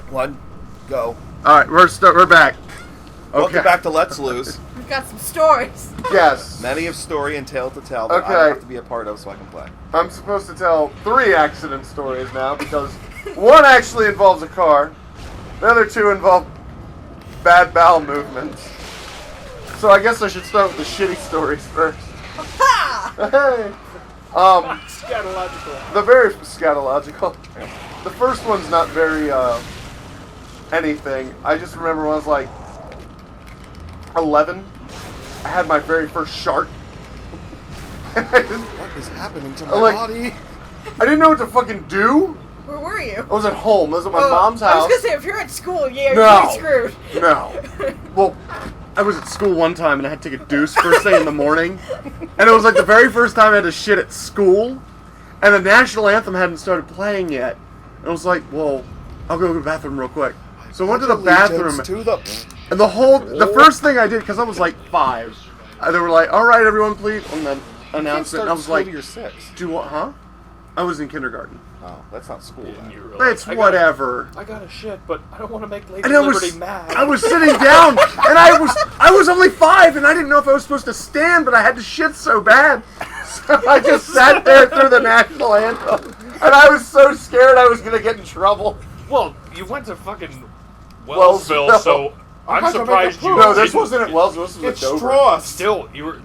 One, go. All right, we're back. Okay. Welcome back to Let's Lose. We've got some stories. Yes. Many of story and tale to tell that Okay. I have to be a part of so I can play. I'm supposed to tell 3 accident stories now because one actually involves a car. The other 2 involve bad bowel movements. So I guess I should start with the shitty stories first. Ha! Hey. Scatological. The very scatological. The first one's not very anything. I just remember when I was like 11, I had my very first shark. What is happening to my body? I didn't know what to fucking do. Where were you? I was at home. I was at my mom's house. I was gonna say, if you're at school, yeah, No. you're screwed. No. Well, I was at school one time and I had to take a deuce first thing in the morning. And it was like the very first time I had to shit at school. And the national anthem hadn't started playing yet. And I was like, well, I'll go to the bathroom real quick. So I went to the bathroom. And the first thing I did, because I was like 5, they were like, all right, everyone, please. And then announcement. And I was like, you're 6. do what, huh? I was in kindergarten. Oh, that's not school then. It's whatever. I got a shit, but I don't want to make Lady And I Liberty mad. I was sitting down, and I was only 5, and I didn't know if I was supposed to stand, but I had to shit so bad, so I just sat there through the national anthem, and I was so scared I was gonna get in trouble. Well, you went to fucking Wellsville. Wellsville, so I'm had to surprised make a you. poo. No, this didn't- wasn't at Wellsville. This was It's at Dover. straw. Still, you were.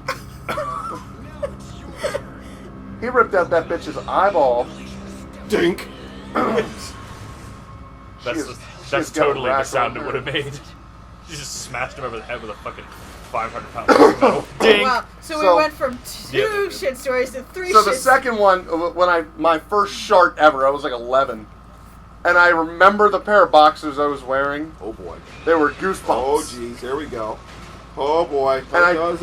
He ripped out that bitch's eyeball. Dink. That's totally the sound it would have made. You just smashed him over the head with a fucking 500-pound metal. Ding! Wow. So we So- went from 2 shit stories to 3 So shit the second one, when my first shart ever, I was like 11, and I remember the pair of boxers I was wearing. Oh boy. They were Goosebumps. Oh jeez, here we go. Oh boy. And I don't-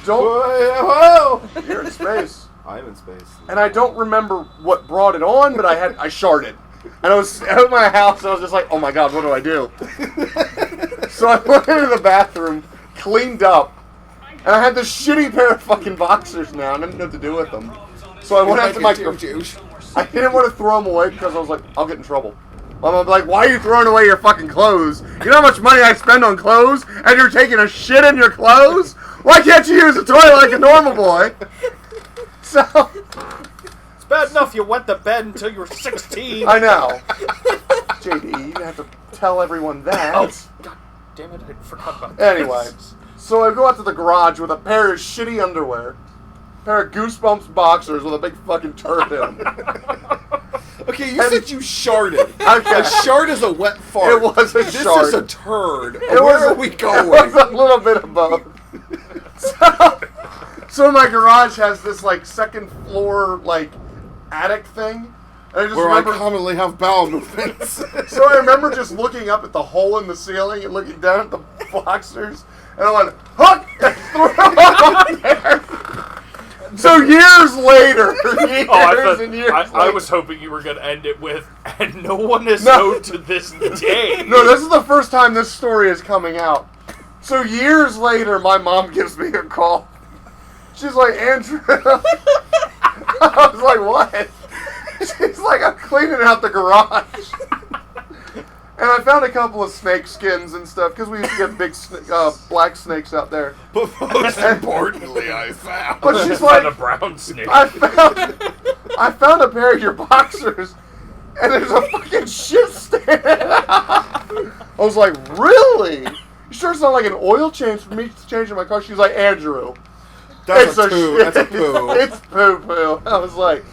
Whoa. You're in space. I'm in space. And I don't remember what brought it on, but I sharted. And I was out of my house, and I was just like, oh my god, what do I do? So I went into the bathroom, cleaned up, and I had this shitty pair of fucking boxers now, and I didn't know what to do with them. So I went out to my... I didn't want to throw them away because I was like, I'll get in trouble. Mom would be like, why are you throwing away your fucking clothes? You know how much money I spend on clothes, and you're taking a shit in your clothes? Why can't you use a toilet like a normal boy? So... It's bad enough you went to bed until you were 16. I know. JD, you didn't have to tell everyone that. Oh, God damn it, I forgot about that. Anyway, so I go out to the garage with a pair of shitty underwear, a pair of Goosebumps boxers with a big fucking turd in them. Okay, you said you sharded. Okay. A shard is a wet fart. It was a This shard. is a turd. It Where was are we going? It was a little bit of both. So my garage has this like second floor like attic thing. And I just Where I remember, commonly have bowel movements. so I remember just looking up at the hole in the ceiling and looking down at the boxers, and I went, hook! And threw them on there. So years later, I was hoping you were going to end it with, and no one has No. known to this day. No, this is the first time this story is coming out. So years later, my mom gives me a call. She's like, Andrew. I was like, what? She's like, I'm cleaning out the garage. And I found a couple of snake skins and stuff, because we used to get big black snakes out there. But most importantly, I found. But she's Find a like, brown snake. I found a pair of your boxers, and there's a fucking shit stand. I was like, really? You sure it's not like an oil change for me changing my car? She's like, Andrew. That's a poo. That's a poo. It's poo-poo. I was like,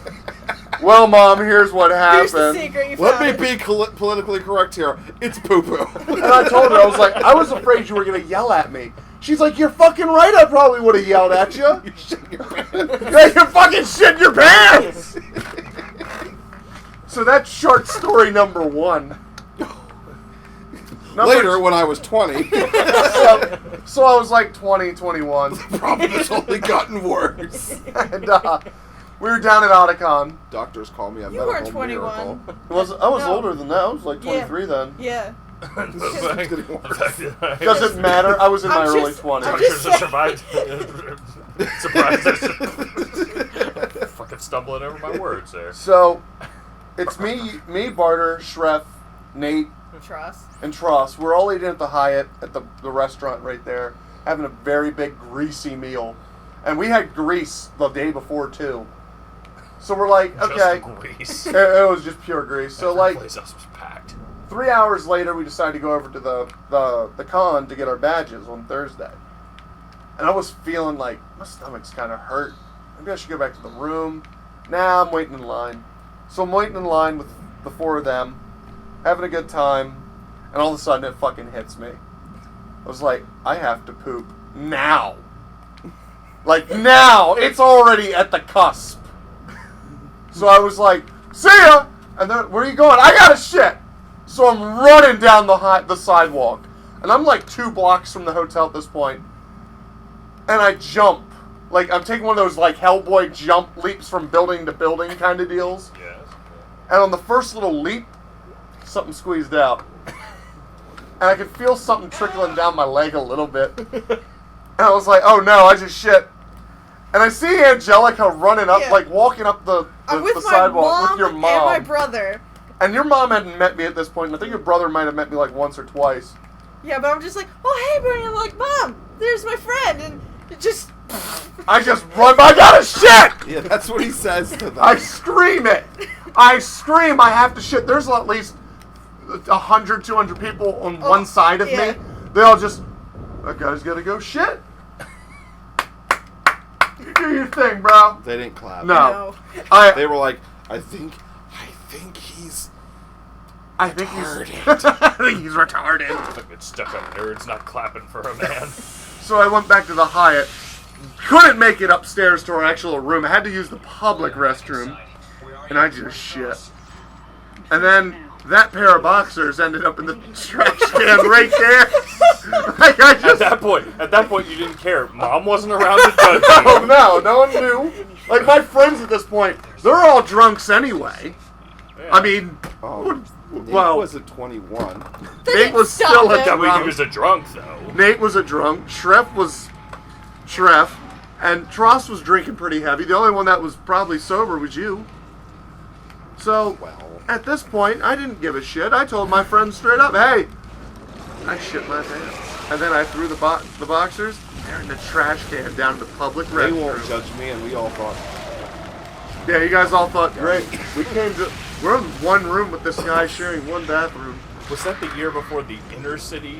well, Mom, here's what Here's the happened. secret you Let found. me be politically correct here. It's poo-poo. And I told her, I was like, I was afraid you were going to yell at me. She's like, you're fucking right, I probably would have yelled at you. You shit your pants. Yeah, you fucking shit your pants! So that's short story number 1. Later, when I was 20, So I was like 20, 21. the problem has only gotten worse. And we were down at Otakon. Doctors call me a You medical were 21. miracle. I was No. older than that. I was like 23 then. Yeah. It's getting worse. Doesn't matter. I was in my I'm early just- 20s. I'm Punisher's just a survived. Surprise! Fucking stumbling over my words there. So, it's me, Barter, Shref, Nate, Trust. and Tross. We're all eating at the Hyatt at the restaurant right there, having a very big greasy meal. And we had grease the day before, too. So we're like, okay. Just grease. It was just pure grease. So, Every like, place else was packed. 3 hours later, we decided to go over to the con to get our badges on Thursday. And I was feeling like my stomach's kind of hurt. Maybe I should go back to the room. Nah, I'm waiting in line. So I'm waiting in line with the four of them, having a good time, and all of a sudden it fucking hits me. I was like, I have to poop now. Like, now! It's already at the cusp. So I was like, see ya! And then, where are you going? I gotta shit! So I'm running down the sidewalk. And I'm like 2 blocks from the hotel at this point. And I jump. Like, I'm taking one of those, like, Hellboy jump leaps from building to building kind of deals. Yes. And on the first little leap, something squeezed out. And I could feel something trickling down my leg a little bit. And I was like, oh no, I just shit. And I see Angelica running up, Yeah. like, walking up the I'm with my sidewalk mom with your and mom. my brother. And your mom hadn't met me at this point, and I think your brother might have met me like once or twice. Yeah, but I'm just like, oh hey, Bernie. I'm like, Mom, there's my friend, and it just. I just run by, I gotta shit! Yeah, that's what he says to them. I scream it! I scream, I have to shit. There's at least 100, 200 people on one side of yeah. me. They all just, that guy's gotta go shit. You do your thing, bro. They didn't clap. No. No. They were like, I think he's I think he's retarded. I think he's retarded. Fucking stuck up nerds not clapping for a man. So I went back to the Hyatt. Couldn't make it upstairs to our actual room. I had to use the public restroom. And I just shit. And then that pair of boxers ended up in the trash can right there. Like I At just that point, you didn't care. Mom wasn't around to judge Oh you. no one knew. Like my friends at this point, they're all drunks anyway. I mean, Oh, Nate well, wasn't 21. Nate was Stop still it. a That way he drunk. was a drunk, though. Nate was a drunk. Shref was Shref. And Tross was drinking pretty heavy. The only one that was probably sober was you. So, Well, at this point, I didn't give a shit. I told my friends straight up, hey, I shit my pants. And then I threw the boxers, they're in the trash can down in the public they won't restroom. judge me, and we all thought, Yeah, you guys all thought, great. We're in one room with this guy sharing one bathroom. Was that the year before the inner city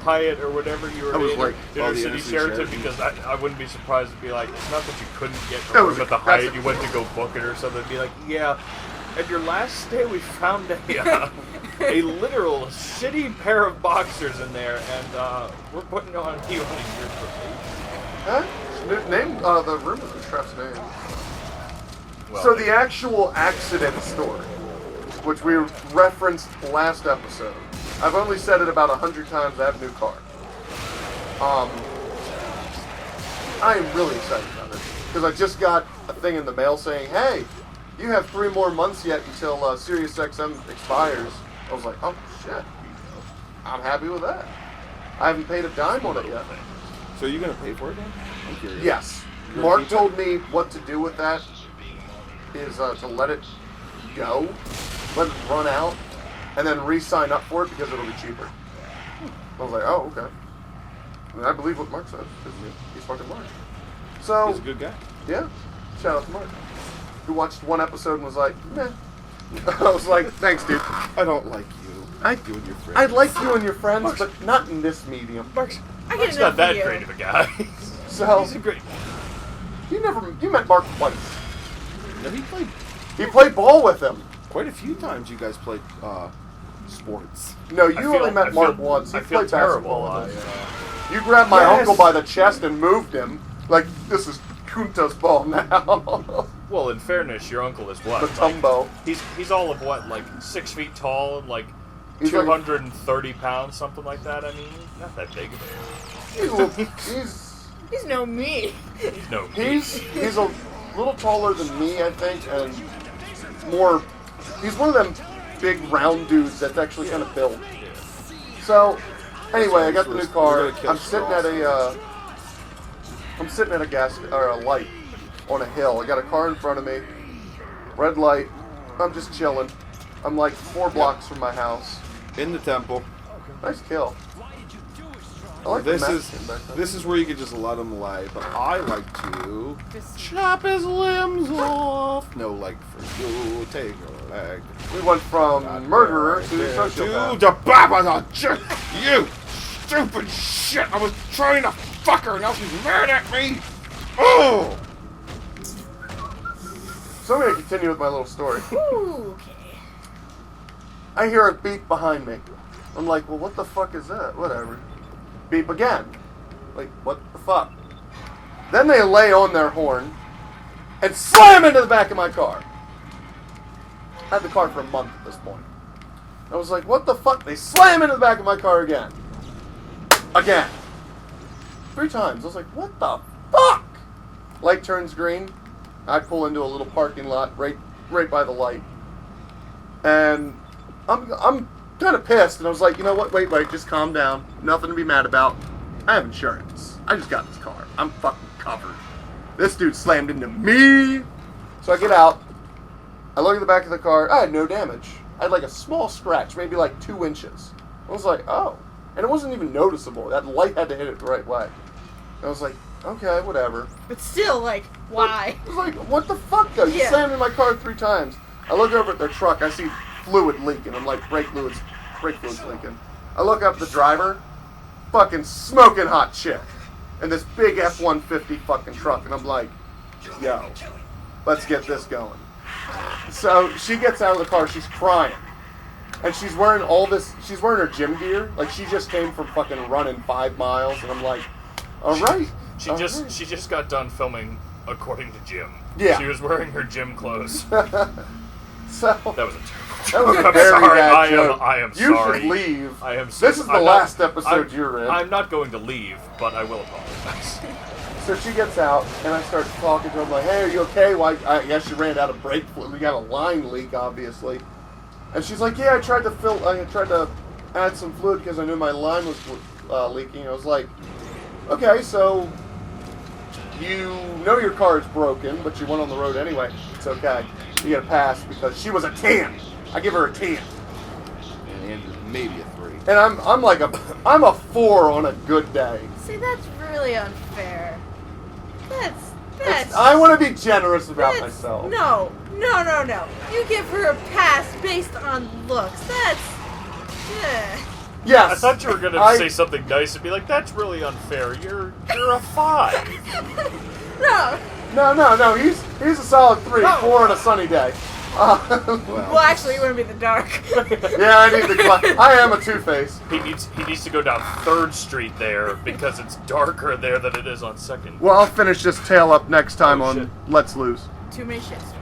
Hyatt or whatever you were I was in? like, inner the city inner city Sheraton? Sheraton. Because I wouldn't be surprised to be like, it's not that you couldn't get That a was room at the that's Hyatt, a- you went to go book it or something. It'd be like, yeah, at your last stay we found a literal shitty pair of boxers in there, and we're putting on you on a year's probation. Huh? Name the room was Shref's name. Well, So the actual accident story, which we referenced last episode, I've only said it about 100 times. I have a new car. I am really excited about it because I just got a thing in the mail saying, "Hey, you have 3 more months yet until SiriusXM expires." I was like, "Oh shit, I'm happy with that." I haven't paid a dime on it yet. so are you going to pay for it then? I'm curious. Yes. You're Mark gonna keep told me what to do with that is to let it go, let it run out, and then re-sign up for it because it'll be cheaper. I was like, oh, okay. And I believe what Mark says because he's fucking Mark. So, He's a good guy. yeah, shout out to Mark, who watched one episode and was like, meh. I was like, thanks, dude. I don't like you. I- you and your friends. I like you and your friends, but not in this medium. I get Mark's enough not that of you. great of a guy. So, He's a great. you met Mark twice. No, he played You played ball with him. quite a few times. You guys played sports. No, you I feel- only met I Mark feel- once. You I feel played terrible. basketball with him. You grabbed my Yes. uncle by the chest and moved him. Like, this is Kunta's ball now. Well, in fairness, your uncle is what? Matumbo. He's all of what, like 6 feet tall and like He's like- 230 pounds, something like that. I mean, not that big of He's no me. a. No, He's a little taller than me, I think, and more. He's one of them big round dudes that's actually kind of built. So, anyway, I got the We're new car. gonna kill I'm sitting at a gas or a light on a hill. I got a car in front of me, red light. I'm just chilling. I'm like 4 blocks from my house. In the temple. Nice kill. I like This the is Mexican back then. this is where you can just let him lay, but I like to Just- chop his limbs off. No leg for you. Take a leg. We went from murderer to sociopath. Dude, the Baba, you stupid shit! I was trying to fuck her, now she's mad at me. Oh! So I'm gonna continue with my little story. Ooh, okay. I hear a beep behind me. I'm like, well, what the fuck is that? Whatever. Beep again. Like, what the fuck? Then they lay on their horn and slam into the back of my car. I had the car for a month at this point. I was like, what the fuck? They slam into the back of my car again. Again. 3 times. I was like, what the fuck? Light turns green. I pull into a little parking lot right by the light. And I'm kind of pissed, and I was like, you know what? Wait, just calm down. Nothing to be mad about. I have insurance. I just got this car. I'm fucking covered. This dude slammed into me. So I get out. I look at the back of the car. I had no damage. I had like a small scratch, maybe like 2 inches. I was like, oh. And it wasn't even noticeable. That light had to hit it the right way. I was like, okay, whatever. But still, like, why? I was like, what the fuck, though? You Yeah. slammed in my car 3 times. I look over at their truck. I see fluid leaking. I'm like, brake fluid's leaking. I look up the driver. Fucking smoking hot chick. In this big F-150 fucking truck. And I'm like, yo, let's get this going. So she gets out of the car. She's crying. And she's wearing she's wearing her gym gear. Like, she just came from fucking running 5 miles. And I'm like, all right. She just got done filming according to Jim. Yeah. She was wearing her gym clothes. So That was a terrible that joke. was a I'm very sorry. bad joke. I am You sorry. should leave. I am so, This is the I'm last not, episode I'm, you're in. I'm not going to leave, but I will apologize. So she gets out, and I start talking to her. I'm like, hey, are you okay? Well, I guess she ran out of brake fluid. We got a line leak, obviously. And she's like, yeah, I tried to add some fluid because I knew my line was leaking. I was like, okay, so you know your car is broken, but you went on the road anyway. It's okay. You get a pass because she was a 10. I give her a 10. And Andrew's maybe a 3. And I'm like I'm a 4 on a good day. See, that's really unfair. That's I want to be generous about that's- myself. No. You give her a pass based on looks. That's... Yes. I thought you were going to I- say something nice and be like, that's really unfair. You're a 5. No. No. He's a solid 3. No. 4 on a sunny day. Well, actually, you want to be in the dark. Yeah, I need the I am a Two-Face. He needs to go down 3rd Street there because it's darker there than it is on 2nd. Well, I'll finish this tale up next time Oh, on shit. Let's Lose. Too many shits.